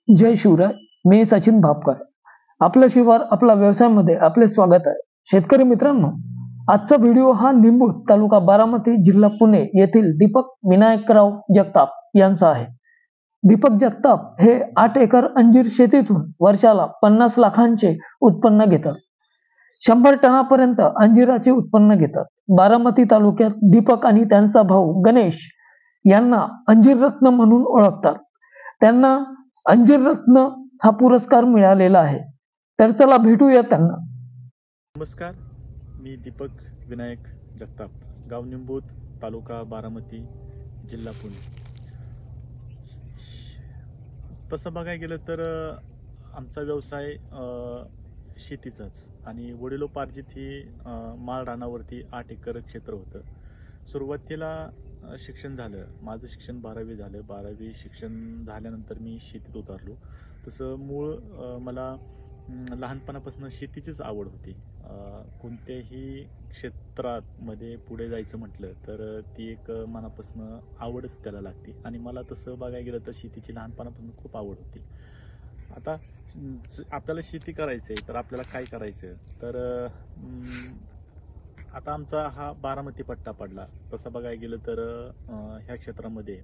जय शिवराय. मी सचिन भापकर. आपलं शिवार आपला व्यवसायामध्ये आपले स्वागत आहे. शेतकरी मित्रांनो, आजचा व्हिडिओ हा निंबूत तालुका बारामती जिल्हा पुणे येथील दीपक विनायकराव जगताप यांचा आहे. दीपक जगताप हे 8 एकर अंजीर शेतीतून वर्षाला 50 लाखांचे उत्पन्न घेतात. 100 टनापर्यंत अंजिराचे उत्पन्न घेतात. बारामती तालुक्यात दीपक आणि त्यांचा भाऊ गणेश यांना अंजीर रत्न म्हणून ओळखतात. त्यांना अंजीर रत्न हा पुरस्कार मिळालेला आहे. तर चला भेटूया त्यांना. नमस्कार, मी दीपक विनायक जगताप, गाव निंबूत, तालुका बारामती, जिल्हा पुणे. तसं बघायला गेलं तर आमचा व्यवसाय शेतीचाच आणि वडिलोपार्जित ही माळ रानावरती 8 एकर क्षेत्र होतं. सुरुवातीला शिक्षण झालं, माझं शिक्षण 12वी झालं. 12वी शिक्षण झाल्यानंतर मी शेतीत उतरलो. तसं मूळ मला लहानपणापासून शेतीचीच आवड होती. कोणत्याही क्षेत्रामध्ये पुढे जायचं म्हटलं तर ती एक मनापासून आवडच त्याला लागते आणि मला तसं बघायला गेलं तर शेतीची लहानपणापासून खूप आवड होती. आता आपल्याला शेती करायचं आहे तर आपल्याला काय करायचं तर आता आमचा हा बारामती पट्टा पडला. तसं बघायला गेलं तर ह्या क्षेत्रामध्ये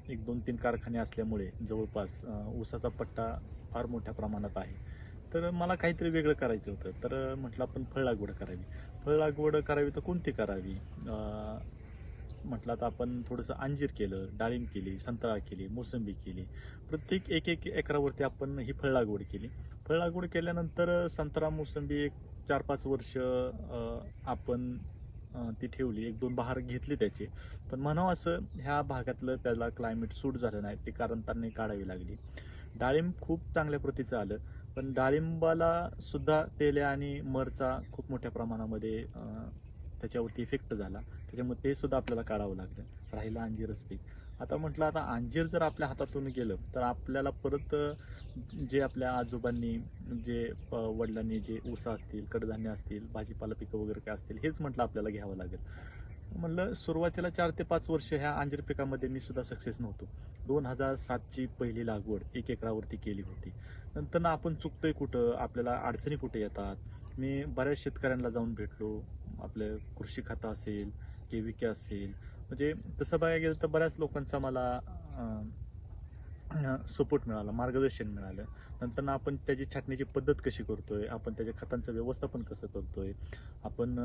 एक 2-3 कारखाने असल्यामुळे जवळपास ऊसाचा पट्टा फार मोठ्या प्रमाणात आहे. तर मला काहीतरी वेगळं करायचं होतं. तर म्हटलं आपण फळ लागवड करावी. फळ लागवड करावी तर कोणती करावी? म्हटलं आता आपण थोडंसं अंजीर केलं, डाळिंब केली, संत्रा केली, मोसंबी केली. प्रत्येक एक एकरावरती आपण ही फळ लागवड केली. फळ लागवड केल्यानंतर संत्रा, मोसंबी एक 4-5 वर्ष आपण ती ठेवली. 1-2 बहार घेतली त्याचे. पण म्हणावं असं ह्या भागातलं त्याला क्लायमेट सूट झालं नाही. ते कारण त्यांनी काढावी लागली. डाळिंब खूप चांगल्या प्रतीचं आलं, पण डाळिंबाला सुद्धा तेल्या आणि मरचा खूप मोठ्या प्रमाणामध्ये त्याच्यावरती इफेक्ट झाला. त्याच्यामुळे ते सुद्धा आपल्याला काढावं लागलं. राहिलं अंजीरच पीक. आता म्हटलं आता अंजीर जर आपल्या हातातून गेलं तर आपल्याला परत जे आपल्या आजोबांनी जे वडिलांनी जे ऊस असतील, कडधान्य असतील, भाजीपाला पिकं वगैरे काय असतील हेच म्हटलं आपल्याला घ्यावं लागेल. म्हणलं सुरुवातीला 4 ते 5 वर्ष ह्या अंजीर पिकामध्ये मी सुद्धा सक्सेस नव्हतो. 2007ची पहिली लागवड 1 एकरावरती केली होती. नंतर आपण चुकतोय कुठं, आपल्याला अडचणी कुठे येतात. मी बऱ्याच शेतकऱ्यांना जाऊन भेटलो. आपलं कृषी खातं असेल, KVK असेल, म्हणजे तसं बघायला गेलं तर बऱ्याच लोकांचा मला सपोर्ट मिळाला, मार्गदर्शन मिळालं. नंतर आपण त्याची छाटणीची पद्धत कशी करतोय, आपण त्याच्या खतांचं व्यवस्थापन कसं करतोय, आपण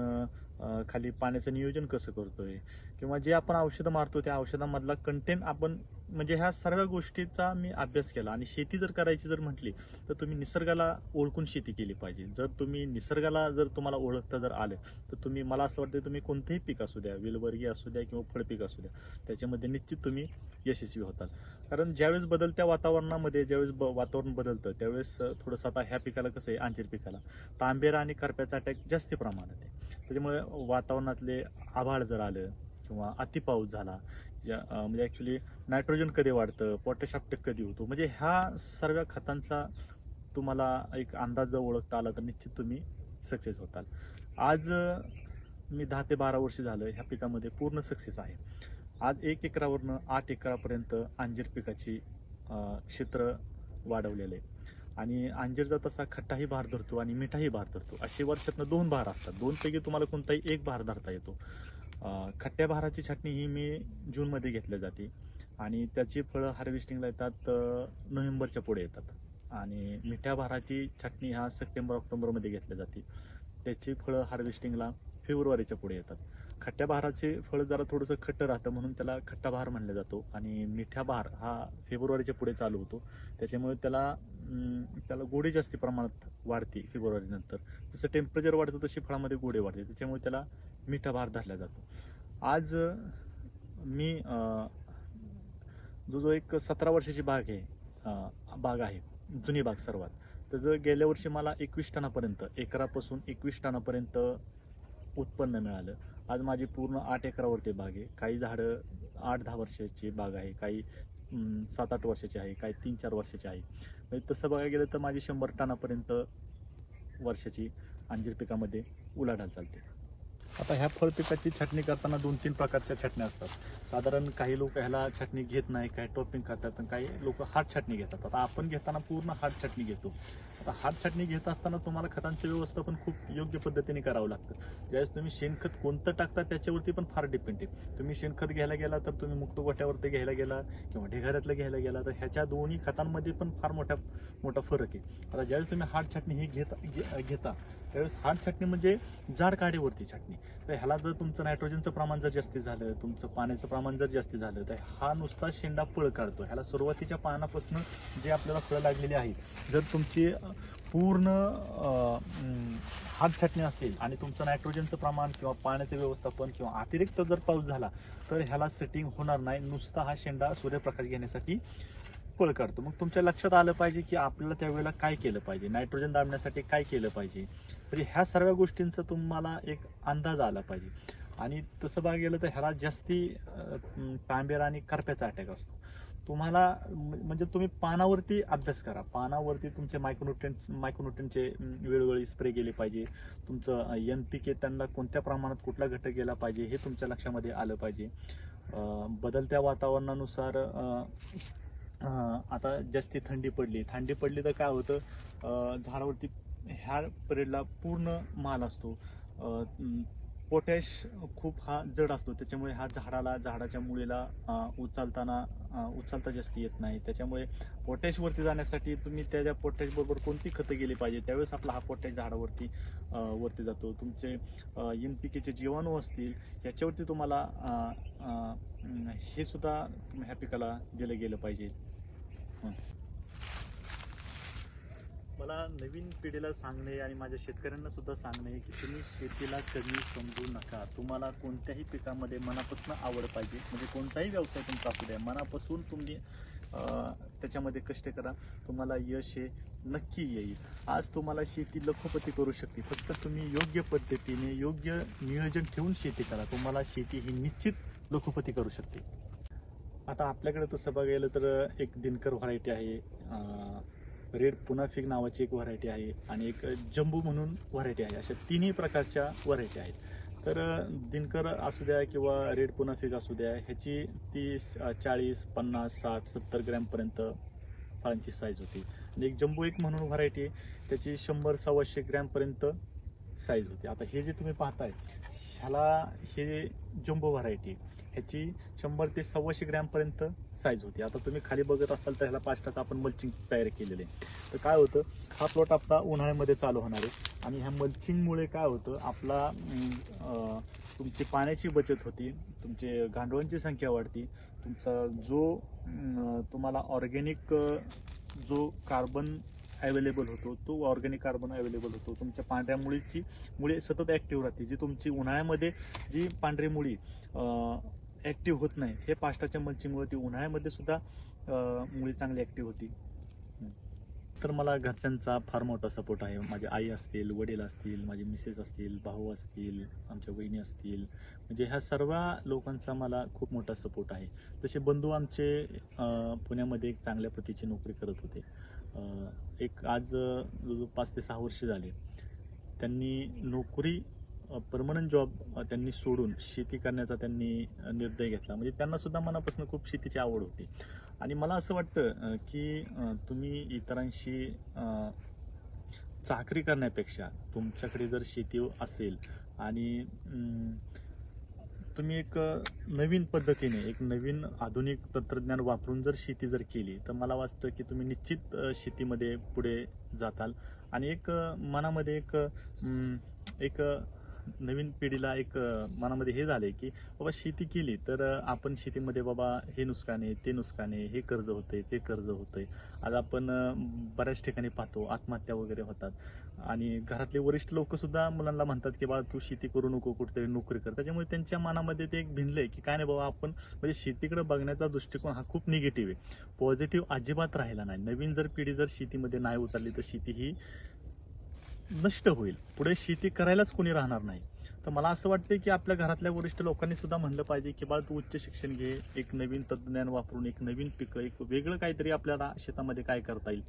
खाली पाण्याचं नियोजन कसं करतोय, किंवा जे आपण औषधं मारतो त्या औषधामधला कंटेंट आपण म्हणजे ह्या सर्व गोष्टीचा मी अभ्यास केला. आणि शेती जर करायची जर म्हटली तर तुम्ही निसर्गाला ओळखून शेती केली पाहिजे. जर तुम्ही निसर्गाला जर तुम्हाला ओळखता जर आलं तर तुम्ही, मला असं वाटतं, तुम्ही कोणतंही पीक असू द्या, वेलवर्गीय असू द्या किंवा फळपीक असू द्या, त्याच्यामध्ये निश्चित तुम्ही यशस्वी होताल. कारण ज्यावेळेस बदलत्या वातावरणामध्ये ज्यावेळेस वातावरण बदलतं त्यावेळेस थोडंसं, आता ह्या पिकाला कसं आहे, अंजीर पिकाला तांबेरा आणि करप्याचा अटॅक जास्त प्रमाणात आहे. त्याच्यामुळे वातावरणातले आभाळ जर आलं किंवा अतिपाऊस झाला, म्हणजे ॲक्च्युली नायट्रोजन कधी वाढतं, पोटॅश अपटेक कधी होतो, म्हणजे ह्या सर्व खतांचा तुम्हाला एक अंदाज जर ओळखता आला तर निश्चित तुम्ही सक्सेस होताल. आज मी 10 ते 12 वर्ष झालं ह्या पिकामध्ये पूर्ण सक्सेस आहे. आज 1 एकरावरनं 8 एकरापर्यंत अंजीर पिकाची क्षेत्र वाढवलेलं आहे. आणि अंजीरचा तसा खट्टाही बहार धरतो आणि मिठाही बहार धरतो. असे वर्षातनं 2 बहार असतात. 2 पैकी तुम्हाला कोणताही एक बहार धरता येतो. खट्ट्या बहाराची छाटणी ही मी जूनमध्ये घेतली जाते आणि त्याची फळं हार्वेस्टिंगला येतात नोव्हेंबरच्या पुढे येतात. आणि मिठ्या बहाराची छाटणी ह्या सप्टेंबर-ऑक्टोबरमध्ये घेतली जाते. त्याची फळं हार्वेस्टिंगला फेब्रुवारीच्या पुढे येतात. खट्ट्या बहाराचे फळ जरा थोडंसं खट्टं राहतं म्हणून त्याला खट्टा बहार म्हणला जातो. आणि मिठ्या बहार हा फेब्रुवारीच्या पुढे चालू होतो. त्याच्यामुळे त्याला गोडी जास्त प्रमाणात वाढते फेब्रुवारीनंतर. जसं टेम्परेचर वाढतं तशी फळामध्ये गोडी वाढते. त्याच्यामुळे त्याला मिठा बहार धरला जातो. आज मी जो एक 17 वर्षाची बाग आहे, जुनी बाग सर्वात, तर जर गेल्या वर्षी मला 21 टनापर्यंत, एकरापासून 21 टनापर्यंत उत्पन्न मिळालं. आज माझी पूर्ण 8 एकरावरती बाग आहे. काही झाडं 8-10 वर्षाची बाग आहे, काही 7-8 वर्षाची आहे, काही 3-4 वर्षाची आहे. म्हणजे तसं बघायला गेलं तर माझी 100 टनापर्यंत वर्षाची अंजीर पिकामध्ये उलाढाल चालते. आता ह्या फळ पिकाची छाटणी करताना 2-3 प्रकारच्या छाटण्या असतात. साधारण काही लोक ह्याला छाटणी घेत नाही, काही टॉपिंग करतात आणि काही लोक हार्ड छाटणी घेतात. आता आपण घेताना पूर्ण हार्ड छाटणी घेतो. आता हार्ड छाटणी घेत असताना तुम्हाला खतांचं व्यवस्थापन खूप योग्य पद्धतीने करावं लागतं. ज्यावेळेस तुम्ही शेणखत कोणतं टाकता त्याच्यावरती पण फार डिपेंड आहे. तुम्ही शेणखत घ्यायला गेला तर तुम्ही मुक्त गोठ्यावरती घ्यायला गेला किंवा ढिगाऱ्यातलं घ्यायला गेला तर ह्याच्या दोन्ही खतांमध्ये पण फार मोठा फरक आहे. आता ज्यावेळेस तुम्ही हार्ड छाटणी ही घेता त्यावेळेस हार्ड छाटणी म्हणजे जाड काडीवरती छाटणी. तर ह्याला जर तुमचं नायट्रोजनचं प्रमाण जर जास्त झालं, तुमचं पाण्याचं प्रमाण जर जास्त झालं तर हा नुसता शेंडा फळ काढतो. ह्याला सुरुवातीच्या पानापासून जे आपल्याला फळं लागलेली आहेत, जर तुमची पूर्ण हात छाटणी असेल आणि तुमचं नायट्रोजनचं प्रमाण किंवा पाण्याचं व्यवस्थापन किंवा अतिरिक्त जर पाऊस झाला तर ह्याला सेटिंग होणार नाही. नुसता हा शेंडा सूर्यप्रकाश घेण्यासाठी फळ काढतो. मग तुमच्या लक्षात आलं पाहिजे की आपल्याला त्यावेळेला काय केलं पाहिजे, नायट्रोजन दाबण्यासाठी काय केलं पाहिजे. तर ह्या सर्व गोष्टींचा तुम्हाला एक अंदाज आला पाहिजे. आणि तसं बघायला गेलं तर ह्याला जास्ती तांबेरा आणि करप्याचा अटॅक असतो. तुम्हाला म्हणजे तुम्ही पानावरती अभ्यास करा. पानावरती तुमचे मायक्रोन्यूट्रिएंटचे वेळोवेळी स्प्रे केले पाहिजे. तुमचं NPK त्यांना कोणत्या प्रमाणात कुठला घटक गेला पाहिजे हे तुमच्या लक्षामध्ये आलं पाहिजे. बदलत्या वातावरणानुसार आता जास्ती थंडी पडली तर काय होतं, झाडावरती ह्या पिरियडला पूर्ण माल असतो. पोटॅश खूप हा जड असतो, त्याच्यामुळे हा झाडाच्या मुळीला उचलता जास्त येत नाही. त्याच्यामुळे पोटॅश वरती जाण्यासाठी तुम्ही त्या पोटॅश बरोबर कोणती खतं गेली पाहिजे त्यावेळेस आपला हा पोटॅश झाडावरती वरती जातो. तुमचे NPKचे जीवाणू असतील याच्यावरती तुम्हाला हे सुद्धा ह्या पिकाला दिलं गेलं पाहिजे. मला नवीन पिढीला सांगणे आणि माझ्या शेतकऱ्यांना सुद्धा सांगणे की तुम्ही शेतीला कमी समजू नका. तुम्हाला कोणत्याही पिकामध्ये मनापासून आवड पाहिजे, म्हणजे कोणताही व्यवसाय तुमचा असू द्या, मनापासून तुम्ही त्याच्यामध्ये कष्ट करा, तुम्हाला यश हे नक्की येईल. आज तुम्हाला शेती लखोपती करू शकते, फक्त तुम्ही योग्य पद्धतीने योग्य नियोजन ठेवून शेती करा. तुम्हाला शेती ही निश्चित लखोपती करू शकते. आता आपल्याकडे तसं बघायला तर एक दिनकर व्हरायटी आहे, रेड पुनाफिग नावाची एक व्हरायटी आहे आणि एक जम्बू म्हणून व्हरायटी आहे. अशा तिन्ही प्रकारच्या व्हरायटी आहेत. तर दिनकर असू द्या किंवा रेड पुनाफिग असू द्या, ह्याची 30, 40, 50, 60, 70 ग्रॅमपर्यंत फळांची साईज होती. आणि एक जम्बू एक म्हणून व्हरायटी आहे, त्याची 100-125 ग्रॅमपर्यंत साईज होती. आता हे जे तुम्ही पाहताय हे जम्बो व्हरायटी, ह्याची 100 ते 125 ग्रॅमपर्यंत साईज होती. आता तुम्ही खाली बघत असाल तर ह्याला 5 टक्का आपण मल्चिंग तयार केलेले आहे. तर काय होतं, हा प्लॉट आपला उन्हाळ्यामध्ये चालू होणार आहे आणि ह्या मल्चिंगमुळे काय होतं, आपला तुमची पाण्याची बचत होती, तुमचे गांडूळांची संख्या वाढती, तुमचा जो तुम्हाला ऑर्गॅनिक जो कार्बन अवेलेबल होतो तो ऑर्गॅनिक कार्बन अवेलेबल होतो. तुमच्या पांढऱ्या मुळी सतत ॲक्टिव्ह राहते. जी तुमची उन्हाळ्यामध्ये जी पांढरी मुळी ॲक्टिव्ह होत नाही, हे पाष्टाच्या मल्चिंगमुळे ती उन्हाळ्यामध्ये सुद्धा मुळी चांगली ॲक्टिव्ह होती. तर मला घरच्यांचा फार मोठा सपोर्ट आहे. माझी आई असतील, वडील असतील, माझे मिसेस असतील, भाऊ असतील, आमच्या वहिनी असतील, म्हणजे ह्या सर्व लोकांचा मला खूप मोठा सपोर्ट आहे. तसे बंधू आमचे पुण्यामध्ये एक चांगल्या पतीची नोकरी करत होते. एक आज 5 ते 6 वर्ष झाले त्यांनी नोकरी परमनंट जॉब त्यांनी सोडून शेती करण्याचा त्यांनी निर्णय घेतला. म्हणजे त्यांना सुद्धा मनापासून खूप शेतीची आवड होती. आणि मला असं वाटतं की तुम्ही इतरांशी चाकरी करण्यापेक्षा तुमच्याकडे जर शेती असेल आणि तुम्ही एक नवीन पद्धतीने एक नवीन आधुनिक तंत्रज्ञान वापरून जर शेती जर केली तर मला वाटतं की तुम्ही निश्चित शेतीमध्ये पुढे जाताल. आणि एक मनामध्ये एक नवीन पिढीला एक मनामध्ये हे झाले की बाबा शेती केली तर आपण शेतीमध्ये बाबा हे नुकसान आहे, ते नुकसान आहे, हे कर्ज होतंय, ते कर्ज होतंय. आज आपण बऱ्याच ठिकाणी पाहतो आत्महत्या वगैरे होतात आणि घरातले वरिष्ठ लोक सुद्धा मुलांना म्हणतात की बाळा तू शेती करू नको, कुठेतरी नोकरी कर. त्याच्यामुळे त्यांच्या मनामध्ये ते एक भिनलंय की काय नाही बाबा, आपण म्हणजे शेतीकडे बघण्याचा दृष्टिकोन हा खूप निगेटिव्ह आहे, पॉझिटिव्ह अजिबात राहिला नाही. नवीन जर पिढी जर शेतीमध्ये नाही उतरली तर शेती ही नष्ट होईल, पुढे शेती करायलाच कोणी राहणार नाही. तर मला असं वाटतं की आपल्या घरातल्या वरिष्ठ लोकांनी सुद्धा म्हणलं पाहिजे की बाळा तू उच्च शिक्षण घे, एक नवीन तंत्रज्ञान वापरून एक नवीन पिकं, एक वेगळं काहीतरी आपल्याला शेतामध्ये काय करता येईल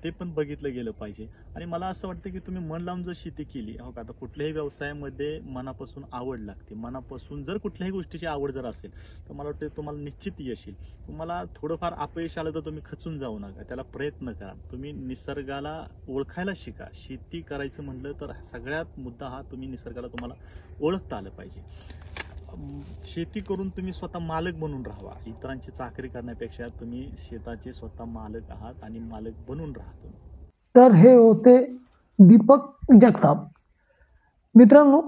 ते पण बघितलं गेलं पाहिजे. आणि मला असं वाटतं की तुम्ही मन लावून जर शेती केली, हो का, आता कुठल्याही व्यवसायामध्ये मनापासून आवड लागते. मनापासून जर कुठल्याही गोष्टीची आवड जर असेल तर मला वाटतं तुम्हाला निश्चित यश येईल. तुम्हाला थोडंफार अपयश आलं तर तुम्ही खचून जाऊ नका, त्याला प्रयत्न करा. तुम्ही निसर्गाला ओळखायला शिका. शेती करायचं म्हणलं तर सगळ्यात मुद्दा हा, तुम्ही निसर्गाला तुम्हाला ओळखता आलं पाहिजे. शेती करून तुम्ही स्वतः मालक बनून राहावा. इतरांची चाकरी करण्यापेक्षा तुम्ही शेताचे स्वतः मालक आहात आणि मालक बनून राहा तुम्ही. तर हे होते दीपक जगताप. मित्रांनो,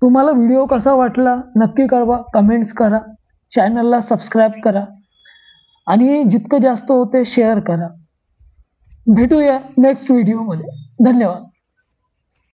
तुम्हाला व्हिडिओ कसा वाटला नक्की कळवा, कमेंट्स करा, चॅनलला सबस्क्राईब करा आणि जितकं जास्त होते शेअर करा. भेटूया नेक्स्ट व्हिडिओमध्ये. धन्यवाद.